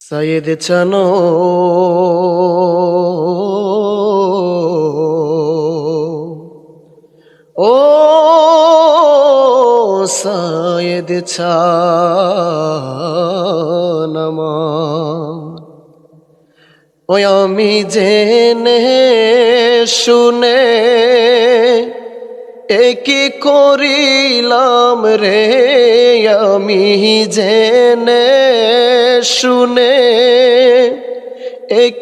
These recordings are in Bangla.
সাইয়েদ চানো ও সাইয়েদ চান আমার, ওই আমি জেনে শুনে কি করিলাম রে, আমি জেনে শুনে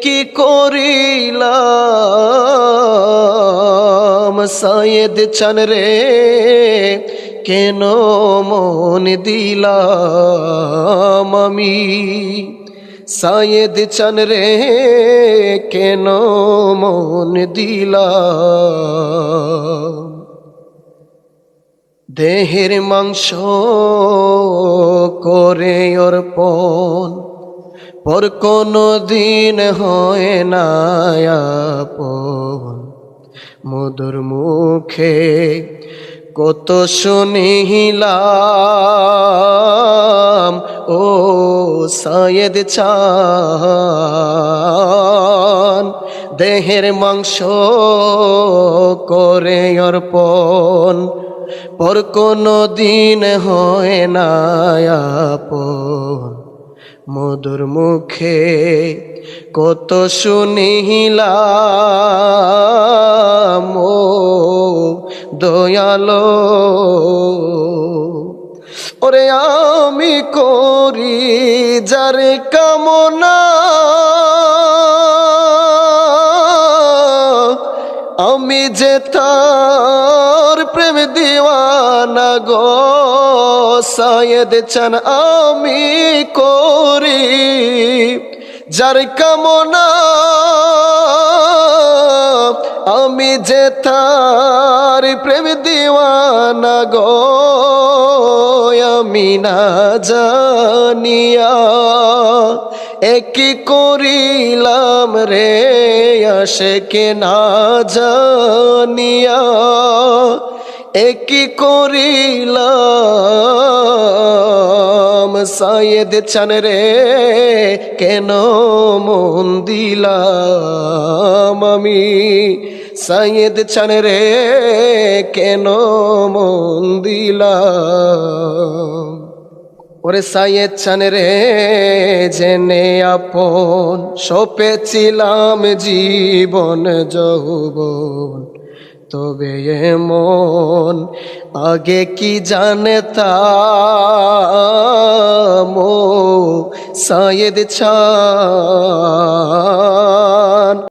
কি করিলাম। সাইয়েদ চান রে কেন মন দিলাম আমি, সাইয়েদ চান রে কেন মন দিলাম। দেহের মাংস করে অর্পণ, পর কোনো দিন হয় না আপন। মধুর মুখে কত শুনিলাম, ও সাইয়েদ চান দেহের মাংস করে অর্পণ, পর কোনো দিন হয় না আপন। মধুর মুখে কত শুনিলাম, ও দয়ালো ওরে আমি করি যার কামনা, আমি যে তার প্রেম দিওয়ানা গো। সাইয়েদ চান আমি করি যার কামনা, আমি যে তার প্রেম দিওয়ানা গো। আমি না জানিয়া কি করিলাম রে, আশিকে না জানিয়া কি করিলাম। সাইয়েদ চান রে কেন মন দিলাম আমি, সাইয়েদ চান রে কেন মন দিলাম। ওরে সাইয়েদ চান রে জেনে আপন, সপেছিলাম জীবন যৌবন, তবে এমন আগে কি জানতাম। ও সাইয়েদ চান